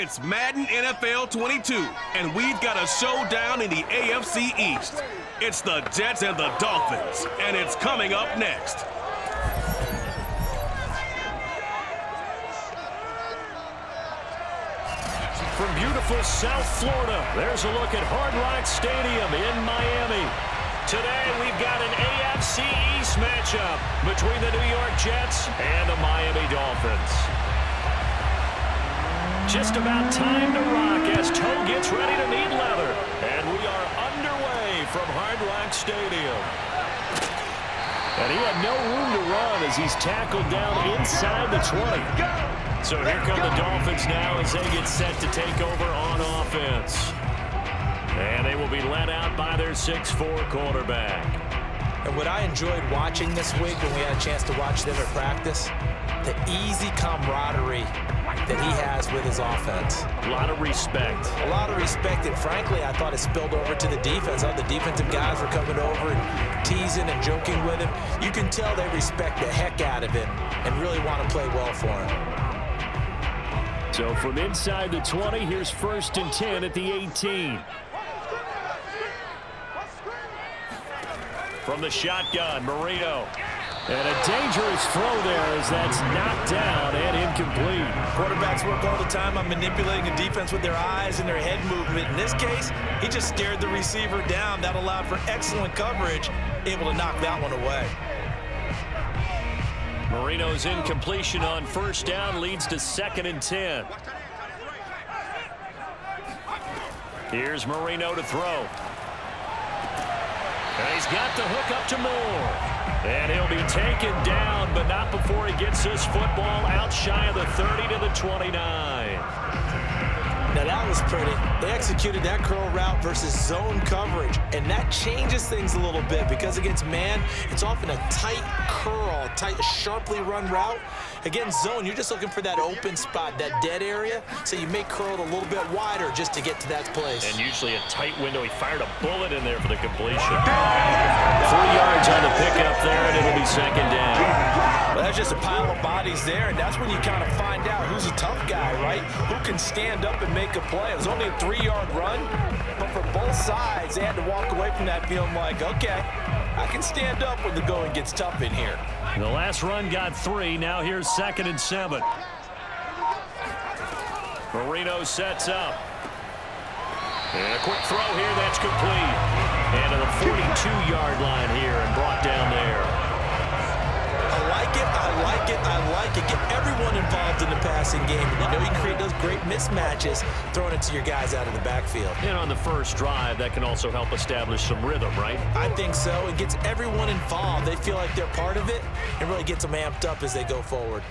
It's Madden NFL 22, and we've got a showdown in the AFC East. It's the Jets and the Dolphins, and it's coming up next. From beautiful South Florida, there's a look at Hard Rock Stadium in Miami. Today, we've got an AFC East matchup between the New York Jets and the Miami Dolphins. Just about time to rock as Toe gets ready to meet leather. And we are underway from Hard Rock Stadium. And he had no room to run as he's tackled down inside the 20. So here come the Dolphins now as they get set to take over on offense. And they will be led out by their 6'4" quarterback. And what I enjoyed watching this week when we had a chance to watch them at practice, the easy camaraderie that he has with his offense. A lot of respect. A lot of respect, and frankly, I thought it spilled over to the defense. All the defensive guys were coming over and teasing and joking with him. You can tell they respect the heck out of him and really want to play well for him. So from inside the 20, here's 1st and 10 at the 18. From the shotgun, Marino. And a dangerous throw there as that's knocked down and incomplete. Quarterbacks work all the time on manipulating a defense with their eyes and their head movement. In this case, he just stared the receiver down. That allowed for excellent coverage, able to knock that one away. Marino's incompletion on 1st down leads to 2nd and 10. Here's Marino to throw. And he's got the hook up to Moore. And he'll be taken down, but not before he gets his football out shy of the 30 to the 29. Now that was pretty. They executed that curl route versus zone coverage, and that changes things a little bit because against man, it's often a tight curl, tight, sharply run route. Against zone, you're just looking for that open spot, that dead area, so you may curl it a little bit wider just to get to that place. And usually a tight window. He fired a bullet in there for the completion. 3 yards on the pickup there, and it'll be 2nd down. Well, that's just a pile of bodies there, and that's when you kind of find out who's a tough guy, right? Who can stand up and make a play. It was only a 3-yard run, but for both sides, they had to walk away from that feeling like, okay, I can stand up when the going gets tough in here. The last run got 3. Now here's 2nd and 7. Marino sets up. And a quick throw here, that's complete. And to the 42-yard line here and brought down there. I like it, I like it, I like it. Get everyone involved in the passing game. And you know you create those great mismatches throwing it to your guys out of the backfield. And on the first drive, that can also help establish some rhythm, right? I think so. It gets everyone involved. They feel like they're part of it and really gets them amped up as they go forward.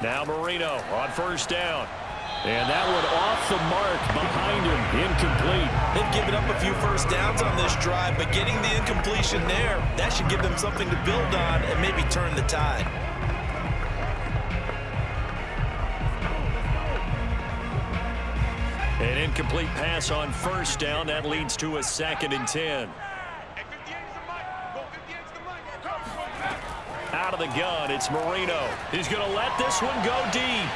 Now Marino on 1st down. And that one off the mark behind him, incomplete. They've given up a few 1st downs on this drive, but getting the incompletion there, that should give them something to build on and maybe turn the tide. An incomplete pass on 1st down. That leads to a 2nd and 10. Out of the gun, it's Marino. He's going to let this one go deep.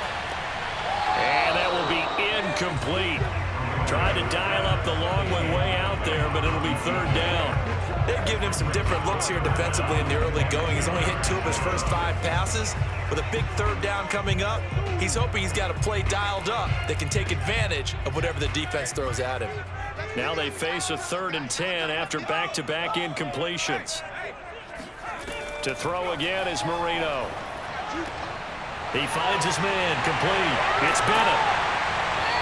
And that will be incomplete. Tried to dial up the long one way out there, but it'll be 3rd down. They've given him some different looks here defensively in the early going. He's only hit 2 of his first 5 passes. With a big 3rd down coming up, he's hoping he's got a play dialed up that can take advantage of whatever the defense throws at him. Now they face a 3rd and 10 after back-to-back incompletions. To throw again is Marino. He finds his man, complete. It's Bennett.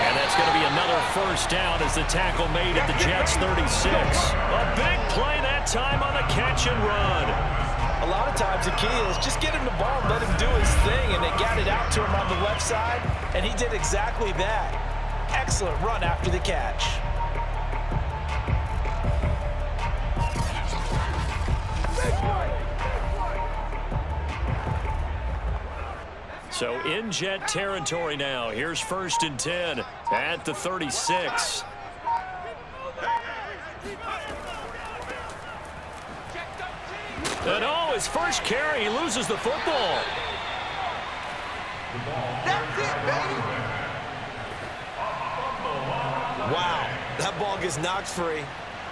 And that's going to be another 1st down as the tackle made at the Jets' 36. A big play that time on the catch and run. A lot of times the key is just get him the ball and let him do his thing, and they got it out to him on the left side, and he did exactly that. Excellent run after the catch. So in Jet territory now. Here's 1st and 10 at the 36. And oh, his first carry, he loses the football. That's it, baby. Wow, that ball gets knocked free,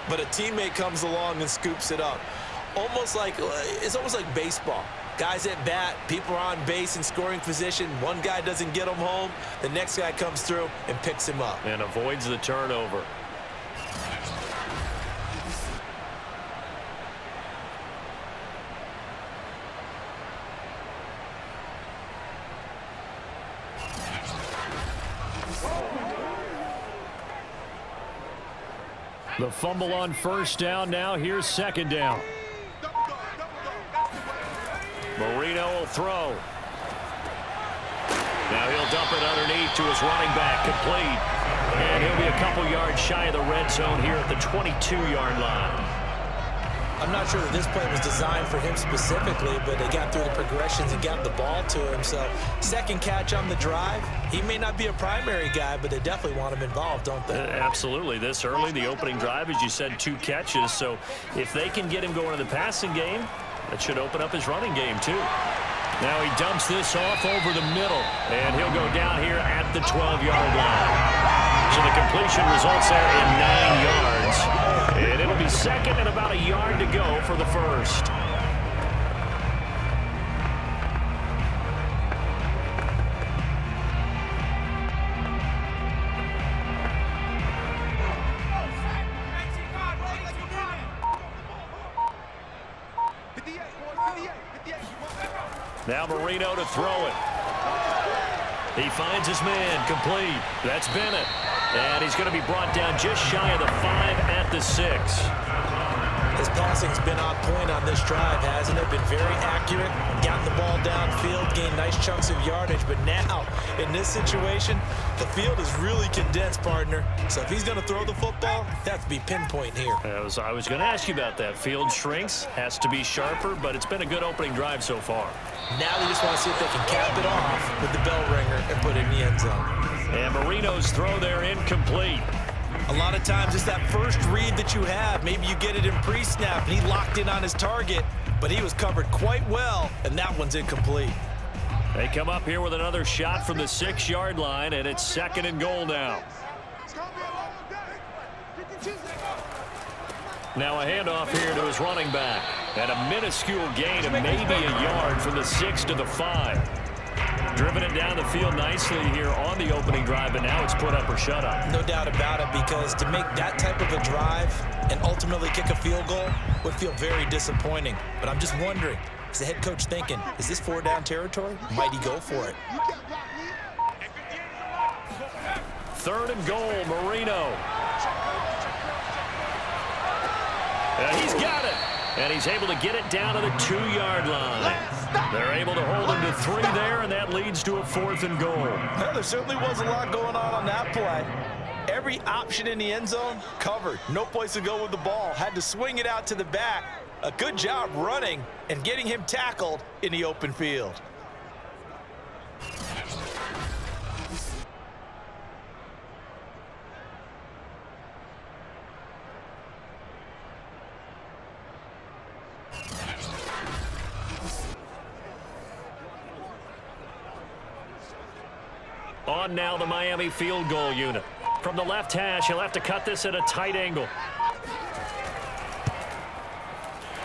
but a teammate comes along and scoops it up. It's almost like baseball. Guys at bat, people are on base in scoring position. One guy doesn't get him home. The next guy comes through and picks him up. And avoids the turnover. The fumble on first down. Now here's second down. Marino will throw. Now he'll dump it underneath to his running back, complete. And he'll be a couple yards shy of the red zone here at the 22-yard line. I'm not sure that this play was designed for him specifically, but they got through the progressions and got the ball to him. So second catch on the drive. He may not be a primary guy, but they definitely want him involved, don't they? Absolutely. This early, the opening drive, as you said, 2 catches. So if they can get him going in the passing game, that should open up his running game too. Now he dumps this off over the middle, and he'll go down here at the 12-yard line. So the completion results there in 9 yards. And it'll be second and about a yard to go for the first. Now Marino to throw it. He finds his man, complete. That's Bennett. And he's going to be brought down just shy of the 5 at the 6. His passing's been on point on this drive, hasn't it? Been very accurate, gotten the ball downfield, gained nice chunks of yardage. But now, in this situation, the field is really condensed, partner. So if he's going to throw the football, that has to be pinpoint here. I was going to ask you about that. Field shrinks, has to be sharper, but it's been a good opening drive so far. Now they just want to see if they can cap it off with the bell ringer and put it in the end zone. And Marino's throw there incomplete. A lot of times it's that first read that you have. Maybe you get it in pre-snap, and he locked in on his target, but he was covered quite well, and that one's incomplete. They come up here with another shot from the 6-yard line, and it's second and goal now. Now a handoff here to his running back. And a minuscule gain of maybe a yard from the 6 to the 5. Driven it down the field nicely here on the opening drive, but now it's put up or shut up. No doubt about it, because to make that type of a drive and ultimately kick a field goal would feel very disappointing. But I'm just wondering, is the head coach thinking, is this 4-down territory? Might he go for it? Third and goal, Marino. And he's got it. And he's able to get it down to the 2-yard line. They're able to hold him to 3 there, and that leads to a 4th and goal. Well, there certainly was a lot going on that play. Every option in the end zone covered. No place to go with the ball. Had to swing it out to the back. A good job running and getting him tackled in the open field. On now the Miami field goal unit. From the left hash, he'll have to cut this at a tight angle.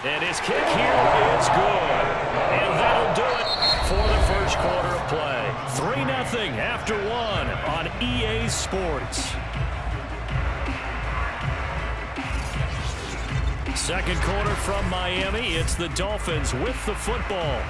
And his kick here is good. And that'll do it for the first quarter of play. 3-0 after 1 on EA Sports. Second quarter from Miami. It's the Dolphins with the football.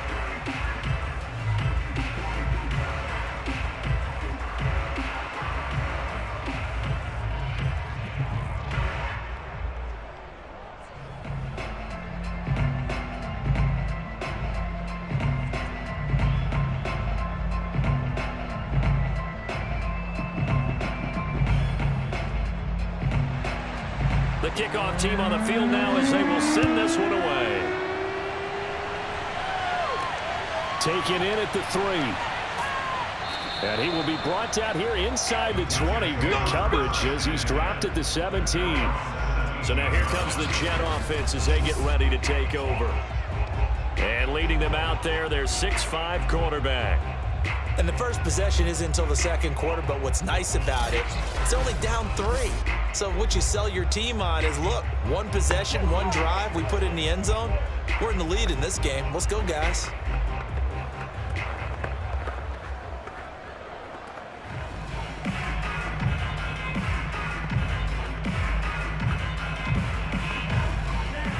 The kickoff team on the field now as they will send this one away. Taken in at the 3. And he will be brought down here inside the 20. Good coverage as he's dropped at the 17. So now here comes the Jet offense as they get ready to take over. And leading them out there, their 6'5" quarterback. And the first possession isn't until the second quarter, but what's nice about it, it's only down 3. So what you sell your team on is, look, one possession, one drive, we put it in the end zone. We're in the lead in this game. Let's go, guys.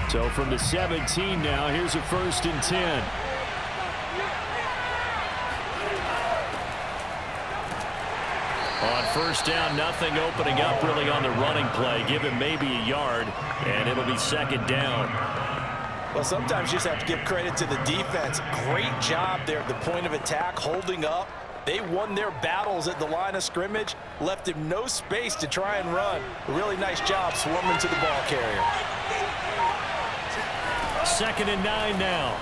So from the 17 now, here's a 1st and 10. On 1st down, nothing opening up really on the running play. Give him maybe a yard, and it'll be 2nd down. Well, sometimes you just have to give credit to the defense. Great job there at the point of attack, holding up. They won their battles at the line of scrimmage, left him no space to try and run. A really nice job swarming to the ball carrier. 2nd and 9 now.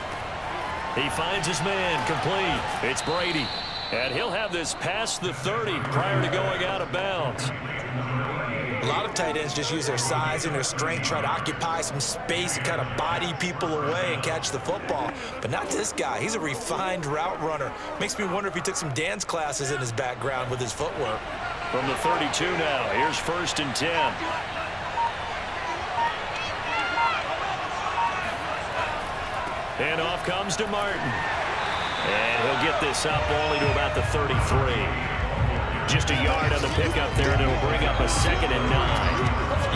He finds his man complete. It's Brady. And he'll have this past the 30 prior to going out of bounds. A lot of tight ends just use their size and their strength, try to occupy some space and kind of body people away and catch the football. But not this guy. He's a refined route runner. Makes me wonder if he took some dance classes in his background with his footwork. From the 32 now, here's 1st and 10. And off comes to Martin. And he'll get this up only to about the 33. Just a yard on the pickup there, and it'll bring up a 2nd and 9.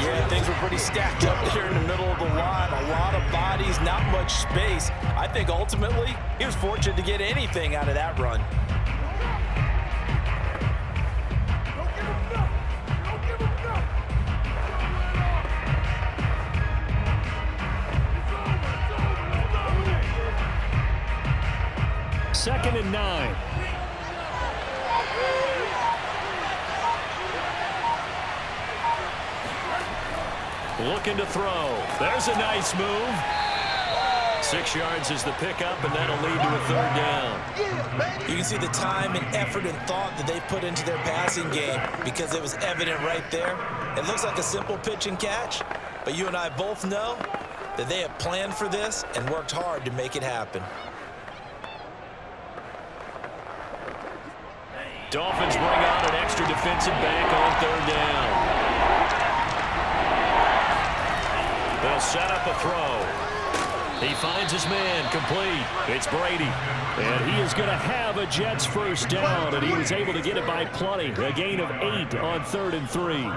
Yeah, things were pretty stacked up there in the middle of the line. A lot of bodies, not much space. I think ultimately he was fortunate to get anything out of that run. Second and 9. Looking to throw. There's a nice move. 6 yards is the pickup, and that'll lead to a 3rd down. You can see the time and effort and thought that they put into their passing game because it was evident right there. It looks like a simple pitch and catch, but you and I both know that they have planned for this and worked hard to make it happen. Dolphins bring out an extra defensive back on 3rd down. They'll set up a throw. He finds his man complete. It's Brady. And he is going to have a Jets 1st down, and he was able to get it by plenty. A gain of 8 on 3rd and 3.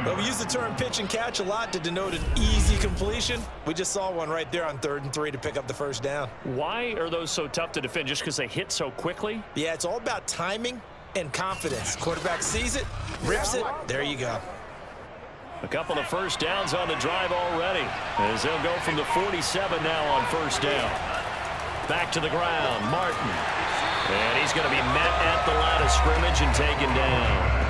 Well, we use the term pitch and catch a lot to denote an easy completion. We just saw one right there on 3rd and 3 to pick up the 1st down. Why are those so tough to defend? Just because they hit so quickly? Yeah, it's all about timing and confidence. Quarterback sees it, rips it, there you go. A couple of 1st downs on the drive already, as they'll go from the 47 now on 1st down. Back to the ground, Martin. And he's going to be met at the line of scrimmage and taken down.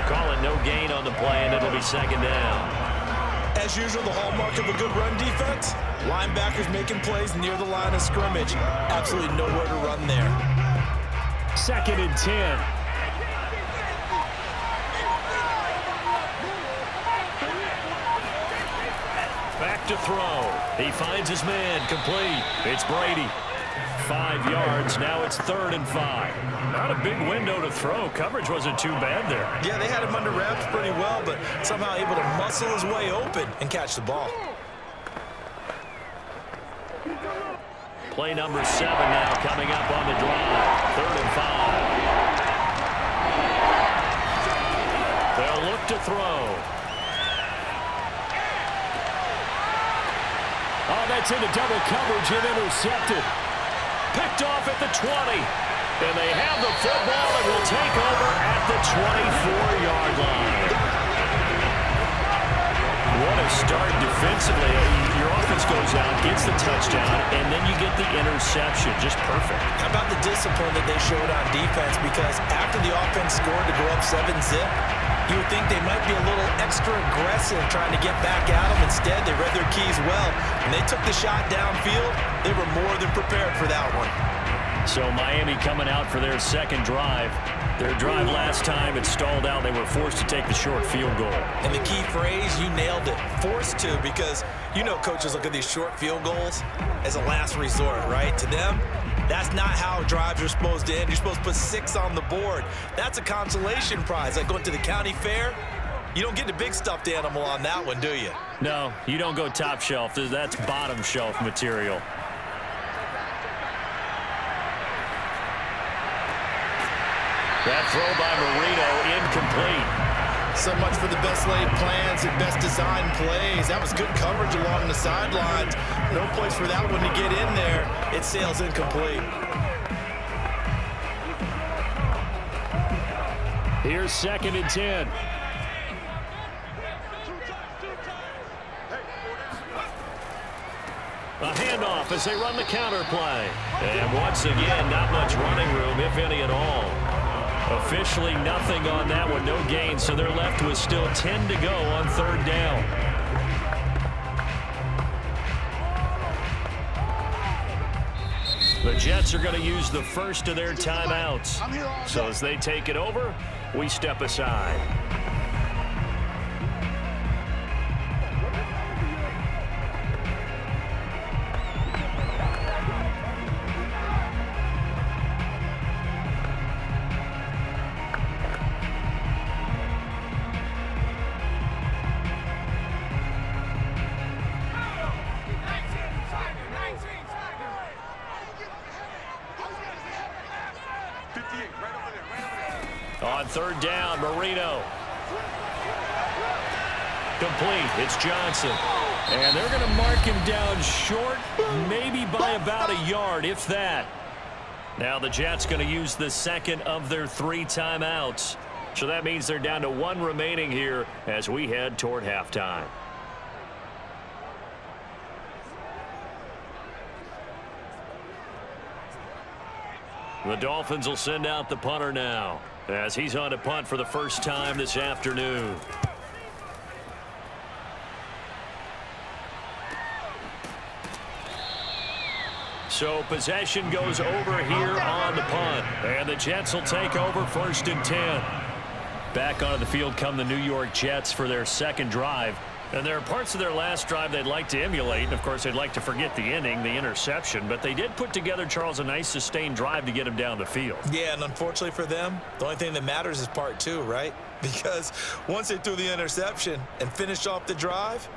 Call it no gain on the play, and it'll be 2nd down. As usual, the hallmark of a good run defense, linebackers making plays near the line of scrimmage. Absolutely nowhere to run there. 2nd and 10. Back to throw. He finds his man complete. It's Brady. 5 yards. Now it's 3rd and 5. Not a big window to throw. Coverage wasn't too bad there. Yeah, they had him under wraps pretty well, but somehow able to muscle his way open and catch the ball. Play number 7 now coming up on the drive. 3rd and 5. They'll look to throw. Oh, that's into double coverage and intercepted. Picked off at the 20. And they have the football and will take over at the 24-yard line. What a start defensively. Your offense goes out, gets the touchdown, and then you get the interception. Just perfect. How about the discipline that they showed on defense? Because after the offense scored to go up 7-zip, you would think they might be a little extra aggressive trying to get back at them. Instead, they read their keys well. When they took the shot downfield, they were more than prepared for that one. So Miami coming out for their 2nd drive. Their drive last time, it stalled out. They were forced to take the short field goal. And the key phrase, you nailed it, forced to, because you know coaches look at these short field goals as a last resort, right? To them, That's not how drives are supposed to end. You're supposed to put 6 on the board. That's a consolation prize, like going to the county fair. You don't get the big stuffed animal on that one, do you? No, you don't go top shelf. That's bottom shelf material. That throw by Marino incomplete. So much for the best laid plans and best designed plays. That was good coverage along the sidelines. No place for that one to get in there. It sails incomplete. Here's 2nd and 10. A handoff as they run the counter play. And once again, not much running room, if any at all. Officially nothing on that one, no gain, so they're left with still 10 to go on 3rd down. The Jets are going to use the first of their timeouts. So as they take it over, we step aside. On 3rd down, Marino. Complete. It's Johnson. And they're going to mark him down short, maybe by about a yard, if that. Now the Jets going to use the 2nd of their 3 timeouts. So that means they're down to 1 remaining here as we head toward halftime. The Dolphins will send out the punter now, as he's on to punt for the first time this afternoon. So possession goes over here on the punt, and the Jets will take over 1st and 10. Back onto the field come the New York Jets for their 2nd drive. And there are parts of their last drive they'd like to emulate. And, of course, they'd like to forget the inning, the interception. But they did put together, Charles, a nice sustained drive to get him down the field. Yeah, and unfortunately for them, the only thing that matters is part 2, right? Because once they threw the interception and finished off the drive,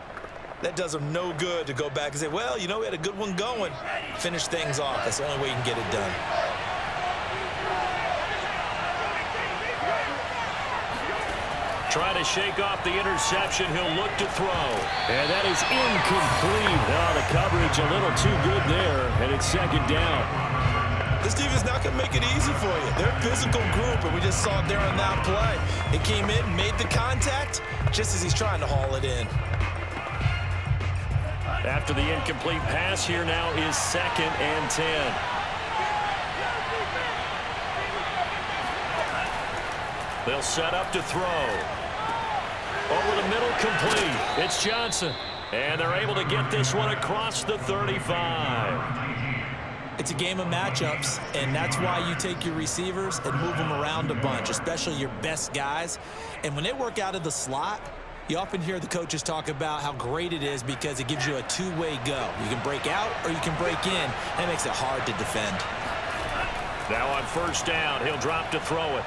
that does them no good to go back and say, well, you know, we had a good one going. Finish things off. That's the only way you can get it done. Trying to shake off the interception. He'll look to throw. And that is incomplete. Oh, the coverage a little too good there, and it's 2nd down. This defense is not going to make it easy for you. They're a physical group, and we just saw it there on that play. It came in, made the contact, just as he's trying to haul it in. After the incomplete pass, here now is 2nd and 10. They'll set up to throw. Over the middle, complete. It's Johnson. And they're able to get this one across the 35. It's a game of matchups, and that's why you take your receivers and move them around a bunch, especially your best guys. And when they work out of the slot, you often hear the coaches talk about how great it is because it gives you a 2-way go. You can break out or you can break in. That makes it hard to defend. Now on 1st down, he'll drop to throw it.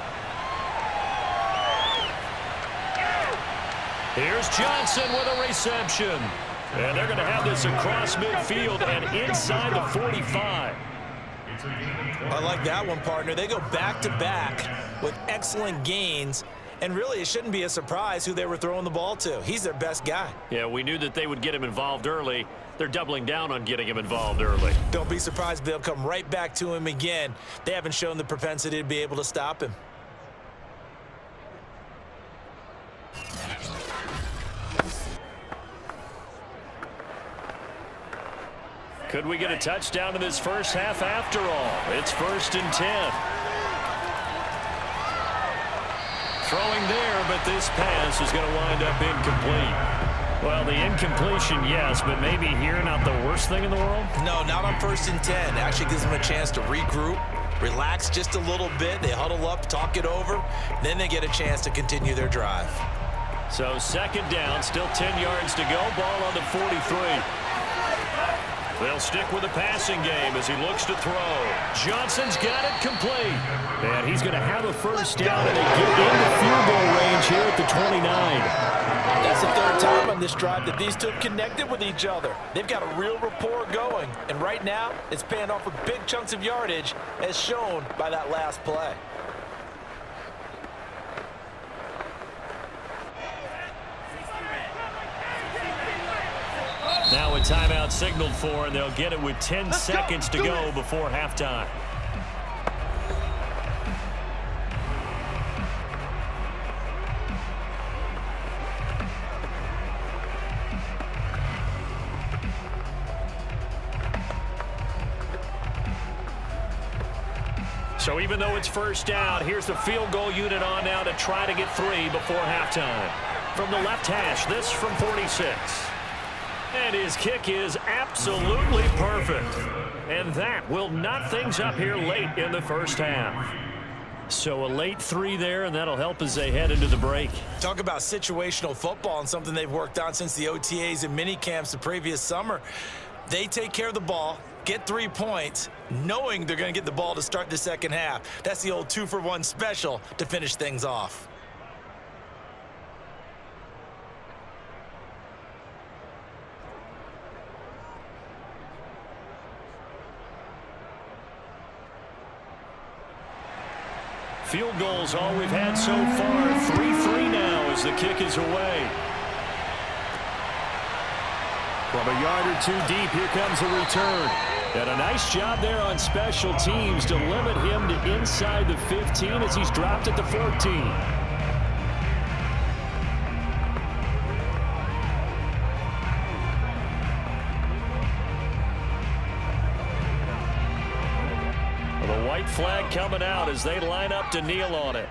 Here's Johnson with a reception. And they're going to have this across midfield and inside the 45. I like that one, partner. They go back-to-back with excellent gains. And really, it shouldn't be a surprise who they were throwing the ball to. He's their best guy. Yeah, we knew that they would get him involved early. They're doubling down on getting him involved early. Don't be surprised if they'll come right back to him again. They haven't shown the propensity to be able to stop him. Could we get a touchdown in this first half after all? It's 1st and 10. Throwing there, but this pass is going to wind up incomplete. Well, the incompletion, yes, but maybe here not the worst thing in the world? No, not on 1st and 10. It actually gives them a chance to regroup, relax just a little bit. They huddle up, talk it over, then they get a chance to continue their drive. So 2nd down, still 10 yards to go. Ball on the 43. They'll stick with the passing game as he looks to throw. Johnson's got it complete. And he's going to have a first down and get into field goal range here at the 29. That's the third time on this drive that these two have connected with each other. They've got a real rapport going. And right now, it's paying off with big chunks of yardage as shown by that last play. Now a timeout signaled for, and they'll get it with 10 seconds to go before halftime. So even though it's first down, here's the field goal unit on now to try to get 3 before halftime. From the left hash, this from 46. And his kick is absolutely perfect. And that will knot things up here late in the first half. So a late 3 there, and that'll help as they head into the break. Talk about situational football and something they've worked on since the OTAs and mini camps the previous summer. They take care of the ball, get 3 points, knowing they're going to get the ball to start the second half. That's the old 2-for-1 special to finish things off. Field goals all we've had so far. 3-3 now as the kick is away. From a yard or 2 deep, here comes a return. And a nice job there on special teams to limit him to inside the 15 as he's dropped at the 14. The white flag coming out as they line up to kneel on it.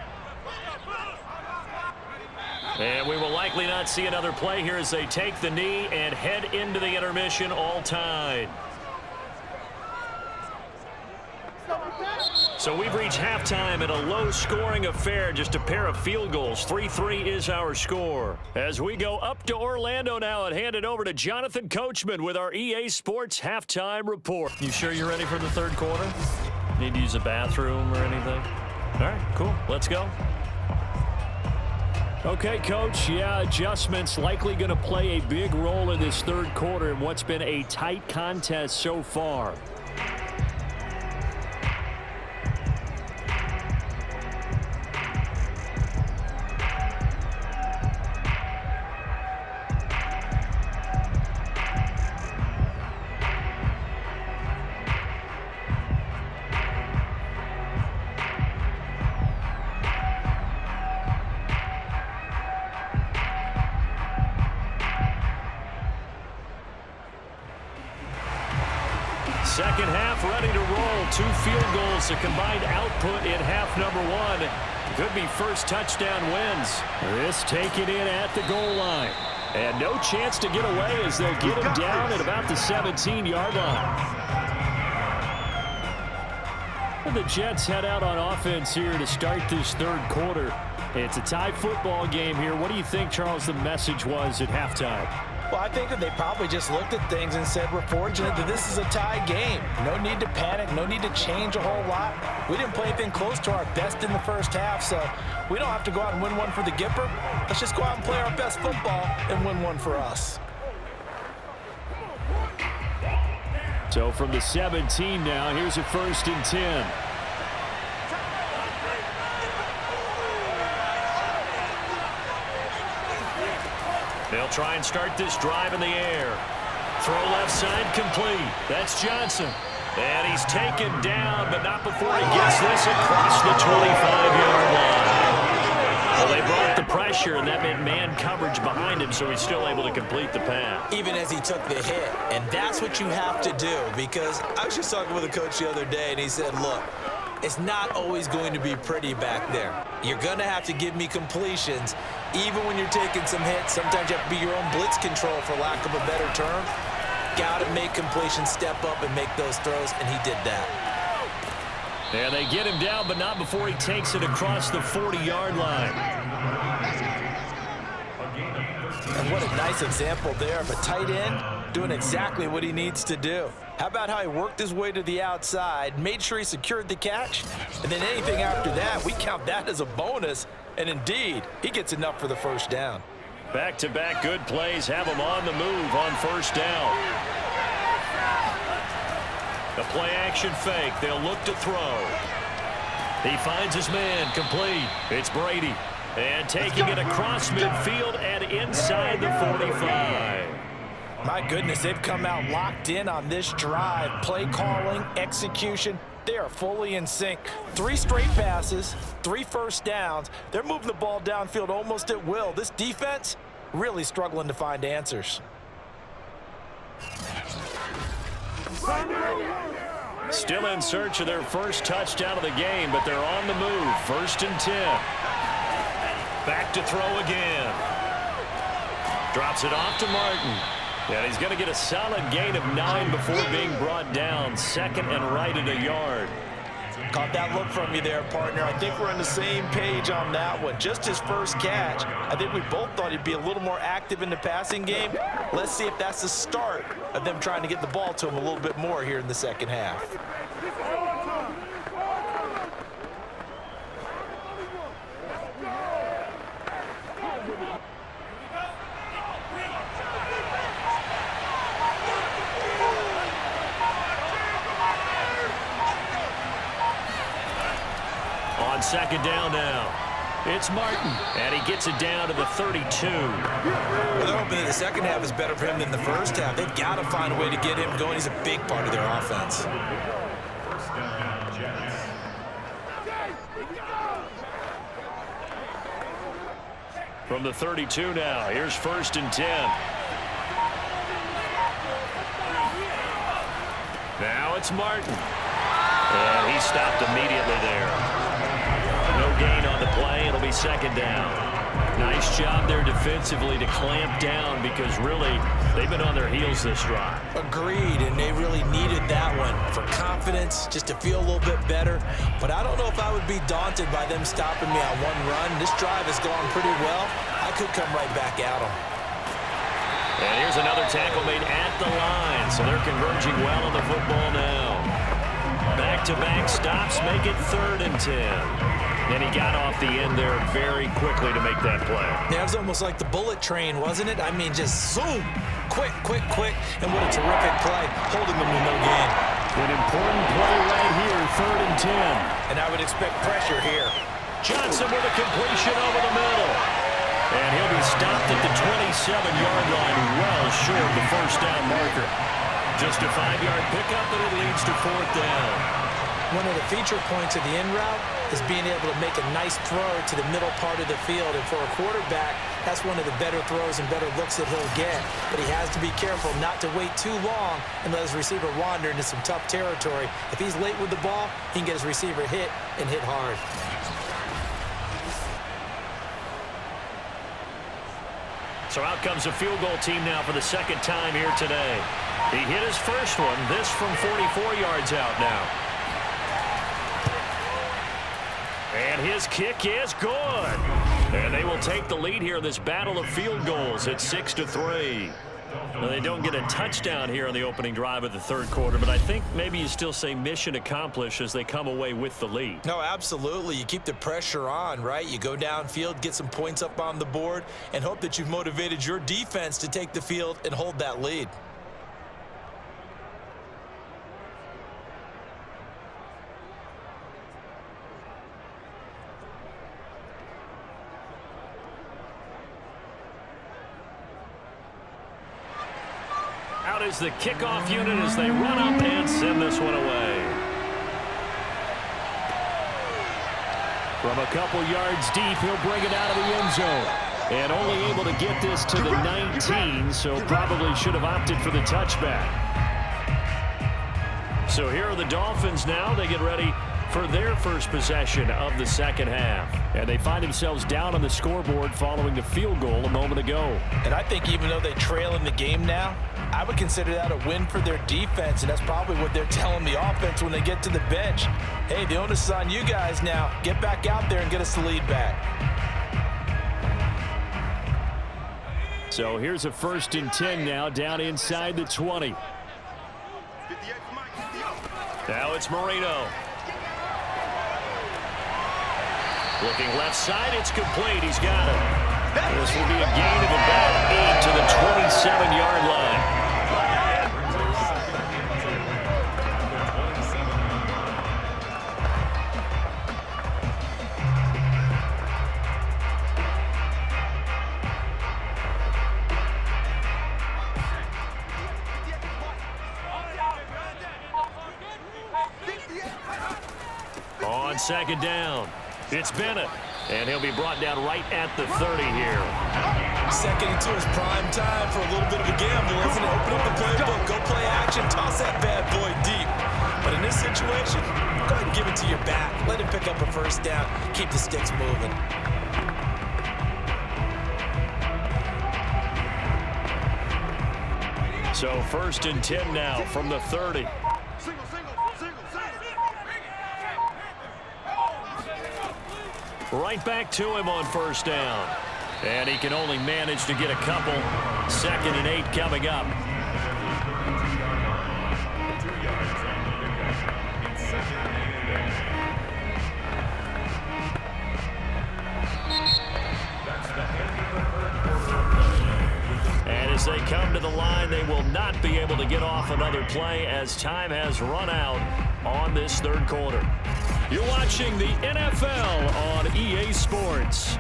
And we will likely not see another play here as they take the knee and head into the intermission all tied. So we've reached halftime in a low-scoring affair, just a pair of field goals. 3-3 is our score. As we go up to Orlando now and hand it over to Jonathan Coachman with our EA Sports Halftime Report. You sure you're ready for the third quarter? Need to use a bathroom or anything? All right, cool. Let's go. Okay, Coach. Yeah, adjustments likely going to play a big role in this third quarter in what's been a tight contest so far. Second half ready to roll. 2 field goals, a combined output in half number 1. Could be first touchdown wins. This taken in at the goal line. And no chance to get away as they'll get him down at about the 17-yard line. And the Jets head out on offense here to start this third quarter. It's a tie football game here. What do you think, Charles, the message was at halftime? Well, I think that they probably just looked at things and said, we're fortunate that this is a tie game. No need to panic, no need to change a whole lot. We didn't play anything close to our best in the first half, so we don't have to go out and win one for the Gipper. Let's just go out and play our best football and win one for us. So from the 17 now, here's a 1st and 10. They'll try and start this drive in the air. Throw left side complete. That's Johnson. And he's taken down, but not before he gets this across the 25-yard line. Well, they brought the pressure, and that meant man coverage behind him, so he's still able to complete the pass. Even as he took the hit. And that's what you have to do, because I was just talking with a coach the other day, and he said, look, it's not always going to be pretty back there. You're going to have to give me completions. Even when you're taking some hits, sometimes you have to be your own blitz control, for lack of a better term. Got to make completions, step up and make those throws, and he did that. And they get him down, but not before he takes it across the 40-yard line. And what a nice example there of a tight end doing exactly what he needs to do. How about how he worked his way to the outside, made sure he secured the catch, and then anything after that, we count that as a bonus. And indeed, he gets enough for the first down. Back-to-back good plays have him on the move on first down. The play-action fake. They'll look to throw. He finds his man complete. It's Brady. And taking it across midfield and inside the 45. My goodness, they've come out locked in on this drive. Play calling, execution, they are fully in sync. 3 straight passes, 3 first downs. They're moving the ball downfield almost at will. This defense really struggling to find answers. Still in search of their first touchdown of the game, but they're on the move. 1st and 10. Back to throw again. Drops it off to Martin. And he's going to get a solid gain of 9 before being brought down. 2nd and right at a yard. Caught that look from you there, partner. I think we're on the same page on that one. Just his first catch. I think we both thought he'd be a little more active in the passing game. Let's see if that's the start of them trying to get the ball to him a little bit more here in the second half. On 2nd down now. It's Martin, and he gets it down to the 32. Well, they're hoping that the second half is better for him than the first half. They've got to find a way to get him going. He's a big part of their offense. From the 32 now, here's 1st and 10. Now it's Martin. And he stopped immediately there. No gain on the play. It'll be 2nd down. Nice job there defensively to clamp down because really they've been on their heels this drive. Agreed, and they really needed that one for confidence, just to feel a little bit better. But I don't know if I would be daunted by them stopping me on one run. This drive has gone pretty well. I could come right back at them. And here's another tackle made at the line, so they're converging well on the football now. Back-to-back stops make it 3rd and 10. And he got off the end there very quickly to make that play. Yeah, it was almost like the bullet train, wasn't it? I mean, just zoom. Quick, quick, quick. And what a terrific play, holding them to no gain. An important play right here, 3rd and 10. And I would expect pressure here. Johnson with a completion over the middle. And he'll be stopped at the 27-yard line, well short of the first down marker. Just a 5-yard pickup, and it leads to 4th down. One of the feature points of the in route is being able to make a nice throw to the middle part of the field. And for a quarterback, that's one of the better throws and better looks that he'll get. But he has to be careful not to wait too long and let his receiver wander into some tough territory. If he's late with the ball, he can get his receiver hit and hit hard. So out comes a field goal team now for the 2nd time here today. He hit his first one, this from 44 yards out now. And his kick is good. And they will take the lead here in this battle of field goals at 6-3. Now, they don't get a touchdown here on the opening drive of the 3rd quarter, but I think maybe you still say mission accomplished as they come away with the lead. No, absolutely. You keep the pressure on, right? You go downfield, get some points up on the board, and hope that you've motivated your defense to take the field and hold that lead. Out is the kickoff unit as they run up and send this one away. From a couple yards deep, he'll bring it out of the end zone. And only able to get this to the 19, so probably should have opted for the touchback. So here are the Dolphins now. They get ready for their first possession of the 2nd half. And they find themselves down on the scoreboard following the field goal a moment ago. And I think even though they trail in the game now, I would consider that a win for their defense, and that's probably what they're telling the offense when they get to the bench. Hey, the onus is on you guys now. Get back out there and get us the lead back. So here's a 1st and 10 now, down inside the 20. Now it's Marino. Looking left side, it's complete. He's got it. This will be a gain of about 8 to the 27-yard line. On 2nd down, it's Bennett, and he'll be brought down right at the 30 here. 2nd and 2 is prime time for a little bit of a gamble, isn't it? Open up the playbook, go play action, toss that bad boy deep. But in this situation, go ahead and give it to your back. Let him pick up a 1st down, keep the sticks moving. So 1st and 10 now from the 30. Right back to him on 1st down. And he can only manage to get a couple. 2nd and 8 coming up. And as they come to the line, they will not be able to get off another play as time has run out on this 3rd quarter. You're watching the NFL on EA Sports.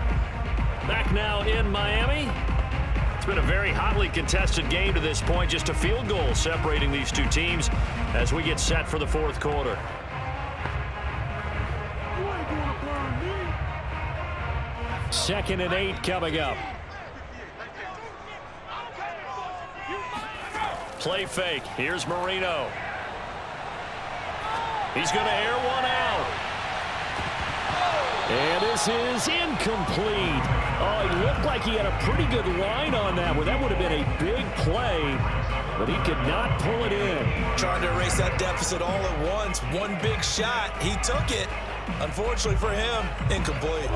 Back now in Miami. It's been a very hotly contested game to this point. Just a field goal separating these two teams as we get set for the 4th quarter. Second and 8 coming up. Play fake. Here's Marino. He's going to air one out. And this is incomplete. Oh, he looked like he had a pretty good line on that one. That would have been a big play, but he could not pull it in. Trying to erase that deficit all at once. One big shot. He took it. Unfortunately for him, incomplete.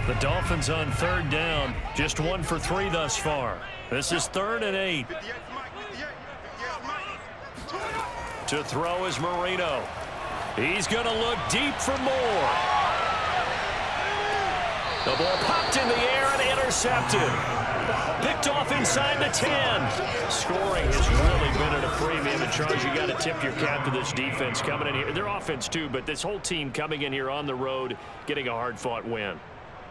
The Dolphins on 3rd down, just 1 for 3 thus far. This is 3rd and 8. To throw is Marino. He's going to look deep for more. The ball popped in the air and intercepted. Picked off inside the 10. Scoring has really been at a premium. And Charles, you got to tip your cap to this defense coming in here. Their offense too, but this whole team coming in here on the road, getting a hard-fought win.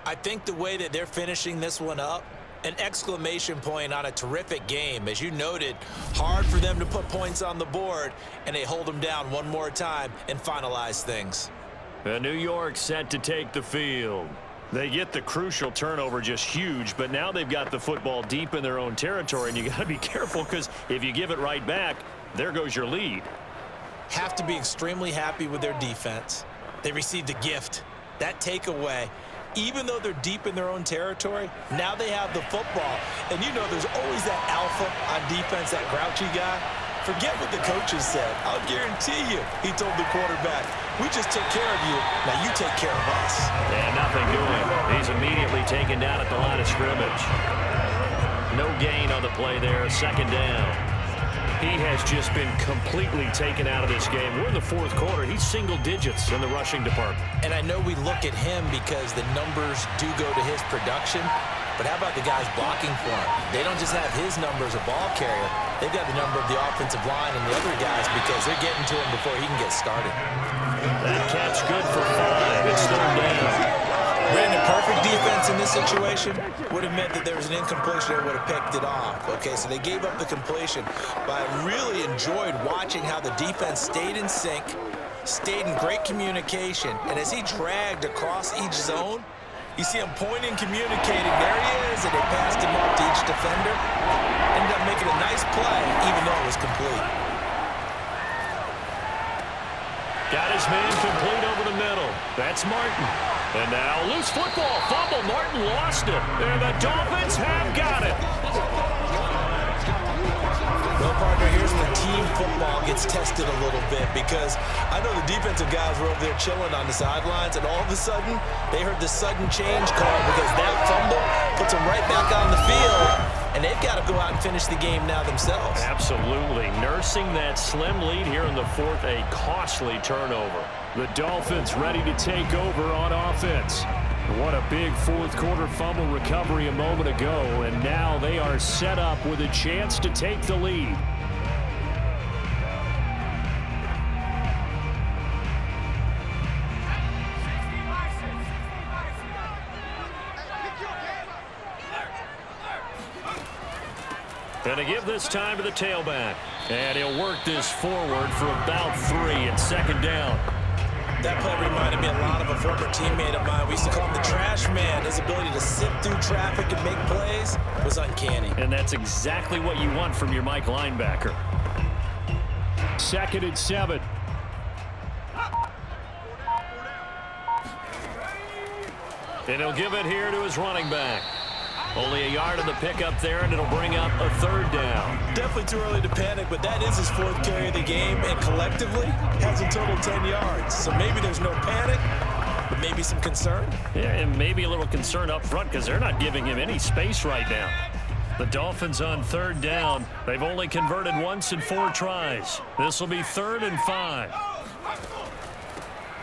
I think the way that they're finishing this one up, an exclamation point on a terrific game. As you noted, hard for them to put points on the board, and they hold them down one more time and finalize things. New York set to take the field. They get the crucial turnover, just huge, but now they've got the football deep in their own territory, and you got to be careful because if you give it right back, there goes your lead. Have to be extremely happy with their defense. They received a gift. That takeaway, even though they're deep in their own territory, now they have the football. And you know there's always that alpha on defense, that grouchy guy. Forget what the coaches said. I'll guarantee you, he told the quarterback, we just took care of you, now you take care of us. And nothing doing. He's immediately taken down at the line of scrimmage. No gain on the play there, 2nd down. He has just been completely taken out of this game. We're in the 4th quarter. He's single digits in the rushing department. And I know we look at him because the numbers do go to his production, but how about the guys blocking for him? They don't just have his number as a ball carrier. They've got the number of the offensive line and the other guys because they're getting to him before he can get started. That catch good for 5. It's 3rd down. Brandon, perfect defense in this situation would have meant that there was an incompletion that would have picked it off. Okay, so they gave up the completion, but I really enjoyed watching how the defense stayed in sync, stayed in great communication, and as he dragged across each zone, you see him pointing, communicating. There he is, and they passed him off to each defender. Ended up making a nice play, even though it was complete. Got his man complete over the middle. That's Martin. And now loose football. Fumble. Martin lost it. And the Dolphins have got it. football gets tested a little bit, because I know the defensive guys were over there chilling on the sidelines, and all of a sudden, they heard the sudden change call because that fumble puts them right back on the field, and they've got to go out and finish the game now themselves. Absolutely. Nursing that slim lead here in the fourth, a costly turnover. The Dolphins ready to take over on offense. What a big fourth quarter fumble recovery a moment ago, and now they are set up with a chance to take the lead. And to give this time to the tailback. And he'll work this forward for about 3 and second down. That play reminded me a lot of a former teammate of mine. We used to call him the trash man. His ability to sit through traffic and make plays was uncanny. And that's exactly what you want from your Mike linebacker. 2nd and 7. And he'll give it here to his running back. Only a yard on the pickup there, and it'll bring up a 3rd down. Definitely too early to panic, but that is his 4th carry of the game, and collectively has a total 10 yards. So maybe there's no panic, but maybe some concern. Yeah, and maybe a little concern up front because they're not giving him any space right now. The Dolphins on 3rd down. They've only converted once in 4 tries. This will be 3rd and 5.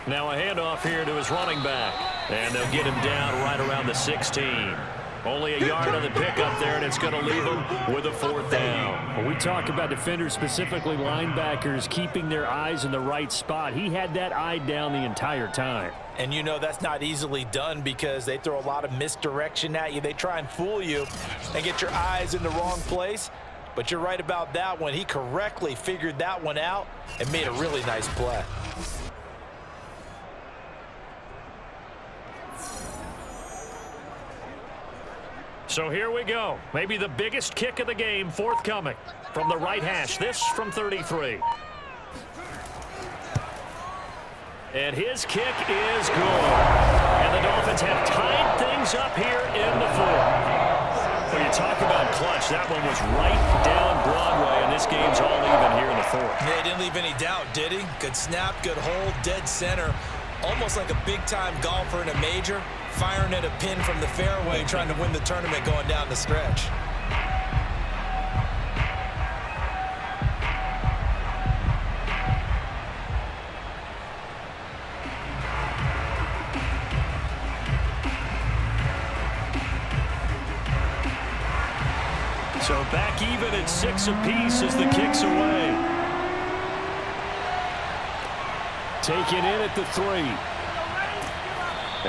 Now a handoff here to his running back, and they'll get him down right around the 16. Only a yard on the pickup there, and it's going to leave him with a 4th down. When we talk about defenders, specifically linebackers, keeping their eyes in the right spot, he had that eye down the entire time. And you know that's not easily done because they throw a lot of misdirection at you. They try and fool you and get your eyes in the wrong place. But you're right about that one. He correctly figured that one out and made a really nice play. So here we go. Maybe the biggest kick of the game forthcoming from the right hash. This from 33. And his kick is good. And the Dolphins have tied things up here in the 4th. When you talk about clutch, that one was right down Broadway, and this game's all even here in the 4th. They didn't leave any doubt, did he? Good snap, good hold, dead center. Almost like a big-time golfer in a major, firing at a pin from the fairway, trying to win the tournament going down the stretch. So back even at 6 apiece as the kick's away. Taken in at the 3.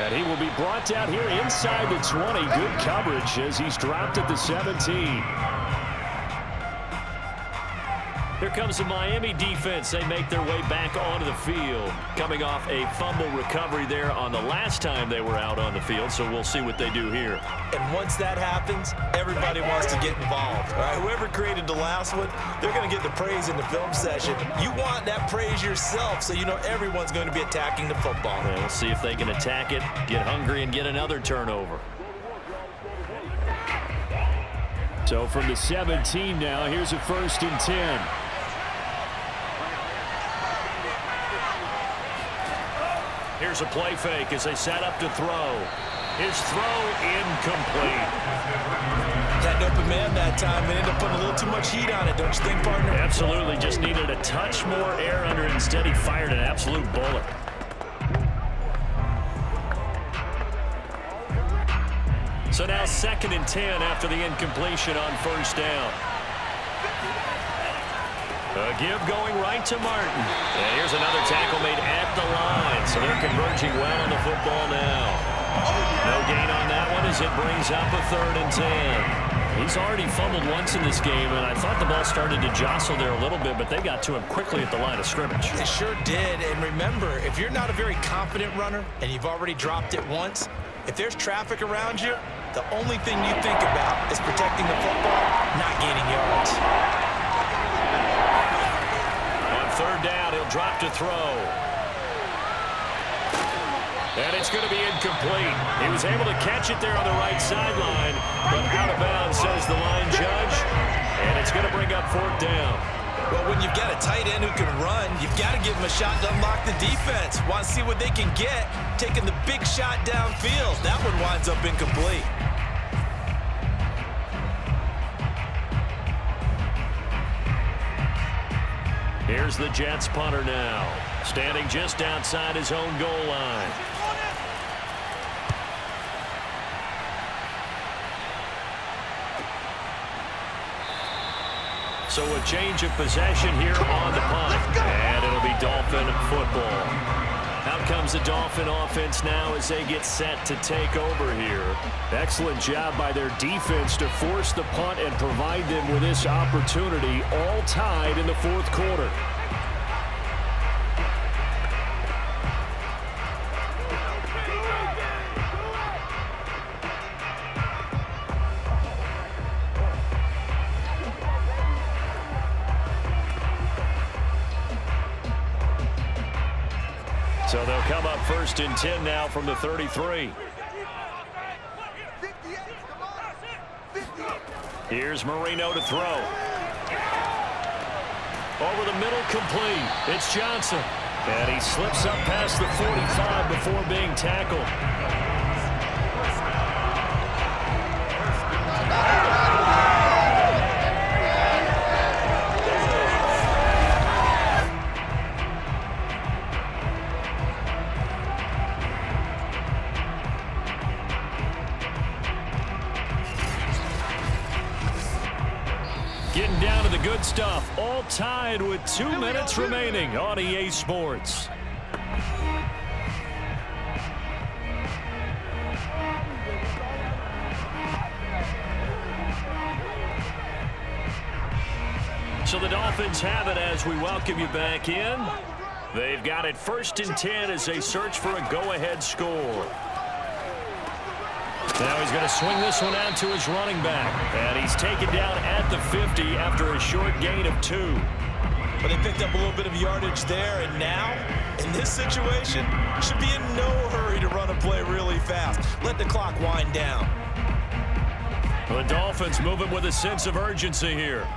And he will be brought down here inside the 20. Good coverage as he's dropped at the 17. Here comes the Miami defense. They make their way back onto the field, coming off a fumble recovery there on the last time they were out on the field, so we'll see what they do here. And once that happens, everybody wants to get involved. All right, whoever created the last one, they're going to get the praise in the film session. You want that praise yourself, so you know everyone's going to be attacking the football. Well, we'll see if they can attack it, get hungry, and get another turnover. So from the 17 now, here's a 1st and 10. Here's a play fake as they set up to throw. His throw incomplete. Had an open man that time and ended up putting a little too much heat on it, don't you think, partner? Absolutely. Just needed a touch more air under it. Instead, he fired an absolute bullet. So now 2nd and 10 after the incompletion on 1st down. A give going right to Martin. And here's another tackle made at the line. So they're converging well on the football now. No gain on that one as it brings up a 3rd and 10. He's already fumbled once in this game, and I thought the ball started to jostle there a little bit, but they got to him quickly at the line of scrimmage. They sure did. And remember, if you're not a very confident runner and you've already dropped it once, if there's traffic around you, the only thing you think about is protecting the football, not gaining yards. 3rd down, he'll drop to throw. And it's going to be incomplete. He was able to catch it there on the right sideline, but out of bounds, says the line judge. And it's going to bring up 4th down. Well, when you've got a tight end who can run, you've got to give him a shot to unlock the defense. Want to see what they can get, taking the big shot downfield. That one winds up incomplete. Here's the Jets punter now, standing just outside his own goal line. So a change of possession here on the punt, and it'll be Dolphin football. Out comes the Dolphin offense now as they get set to take over here. Excellent job by their defense to force the punt and provide them with this opportunity, all tied in the fourth quarter. So they'll come up 1st and 10 now from the 33. Here's Marino to throw. Over the middle, complete. It's Johnson. And he slips up past the 45 before being tackled. Getting down to the good stuff, all tied with 2 minutes remaining on EA Sports. So the Dolphins have it as we welcome you back in. They've got it 1st and 10 as they search for a go-ahead score. Now he's going to swing this one out to his running back. And he's taken down at the 50 after a short gain of 2. But they picked up a little bit of yardage there, and now, in this situation, should be in no hurry to run a play really fast. Let the clock wind down. The Dolphins moving with a sense of urgency here.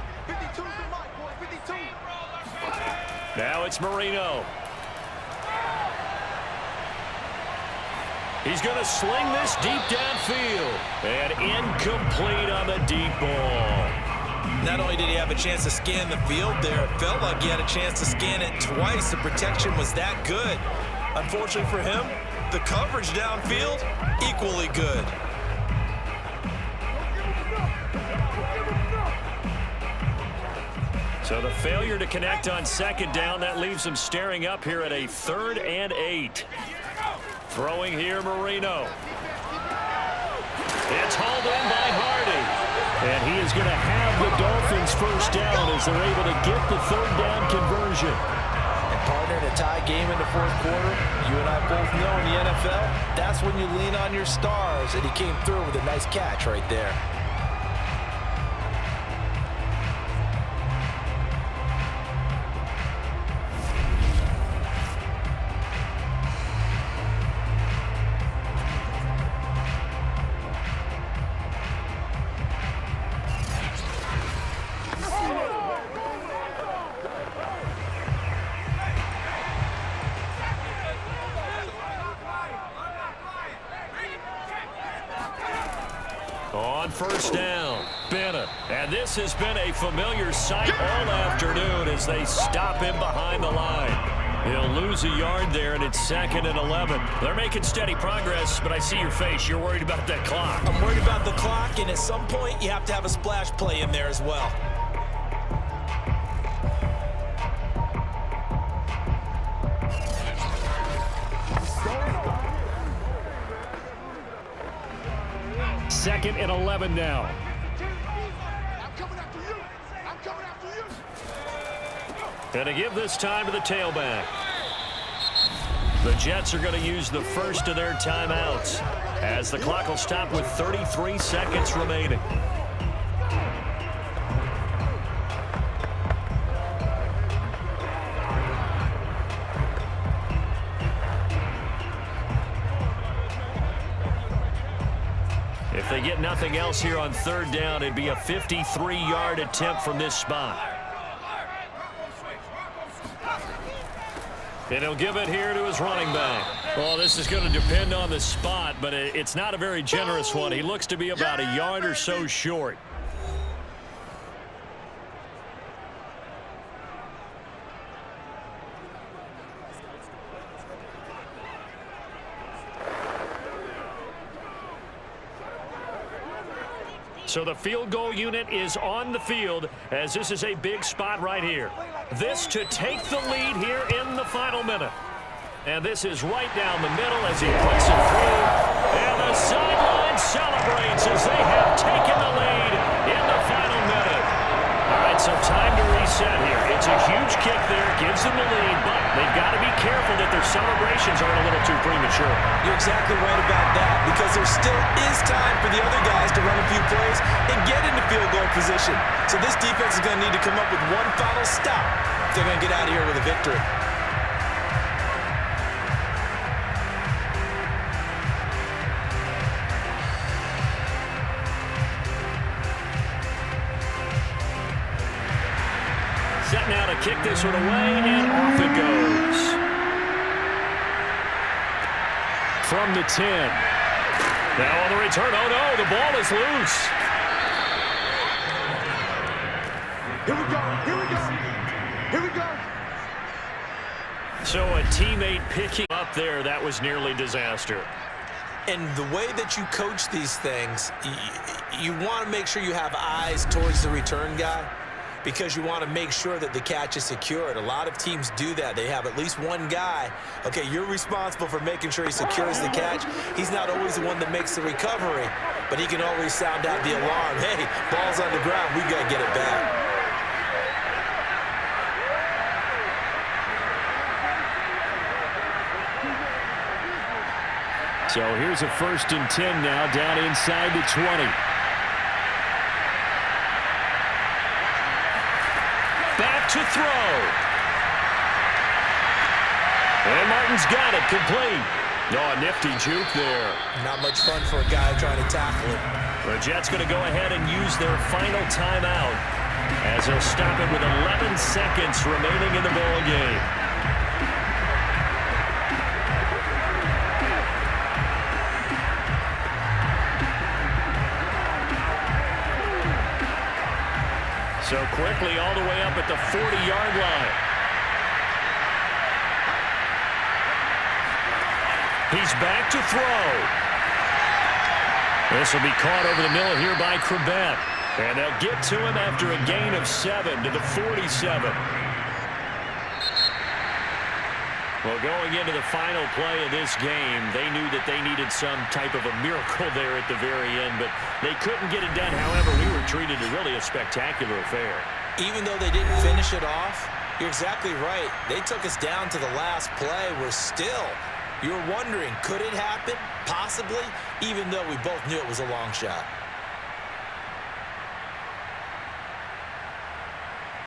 Now it's Marino. He's going to sling this deep downfield. And incomplete on the deep ball. Not only did he have a chance to scan the field there, it felt like he had a chance to scan it twice. The protection was that good. Unfortunately for him, the coverage downfield, equally good. So the failure to connect on 2nd down, that leaves him staring up here at a 3rd and 8. Throwing here, Marino. It's hauled in by Hardy. And he is going to have the Dolphins 1st down as they're able to get the 3rd down conversion. And partner, in a tie game in the 4th quarter, you and I both know in the NFL, that's when you lean on your stars. And he came through with a nice catch right there. On 1st down, Bennett. And this has been a familiar sight all afternoon as they stop him behind the line. He'll lose a yard there, and it's 2nd and 11. They're making steady progress, but I see your face. You're worried about that clock. I'm worried about the clock, and at some point, you have to have a splash play in there as well. Second and 11 now. And to give this time to the tailback. The Jets are going to use the first of their timeouts as the clock will stop with 33 seconds remaining. If they get nothing else here on 3rd down, it'd be a 53-yard attempt from this spot. And he'll give it here to his running back. Well, this is going to depend on the spot, but it's not a very generous one. He looks to be about a yard or so short. So the field goal unit is on the field as this is a big spot right here. This to take the lead here in the final minute. And this is right down the middle as he puts it through. And the sideline celebrates as they have taken the lead in the final minute. All right, so time to reset here. It's a huge kick there, gives them the lead, but they've got to be careful that their celebrations aren't a little too premature. You're exactly right about that, because there still is time for the other guys to run a few plays and get into field goal position. So this defense is going to need to come up with one final stop if they're going to get out of here with a victory. Set now to kick this one away, and off it goes. From the 10. Now on the return. Oh, no, the ball is loose. Here we go. Here we go. Here we go. So a teammate picking up there, that was nearly disaster. And the way that you coach these things, you want to make sure you have eyes towards the return guy, because you want to make sure that the catch is secured. A lot of teams do that. They have at least one guy. Okay, you're responsible for making sure he secures the catch. He's not always the one that makes the recovery, but he can always sound out the alarm. Hey, ball's on the ground. We got to get it back. So here's a 1st and 10 now, down inside the 20. Back to throw. And Martin's got it complete. Oh, a nifty juke there. Not much fun for a guy trying to tackle it. The Jets going to go ahead and use their final timeout as they'll stop it with 11 seconds remaining in the ball game. So quickly all the way up at the 40-yard line. He's back to throw. This will be caught over the middle here by Crabette. And they'll get to him after a gain of 7 to the 47. Well, going into the final play of this game, they knew that they needed some type of a miracle there at the very end, but they couldn't get it done. However, we were treated to really a spectacular affair. Even though they didn't finish it off, you're exactly right. They took us down to the last play. We're still, you're wondering, could it happen? Possibly, even though we both knew it was a long shot.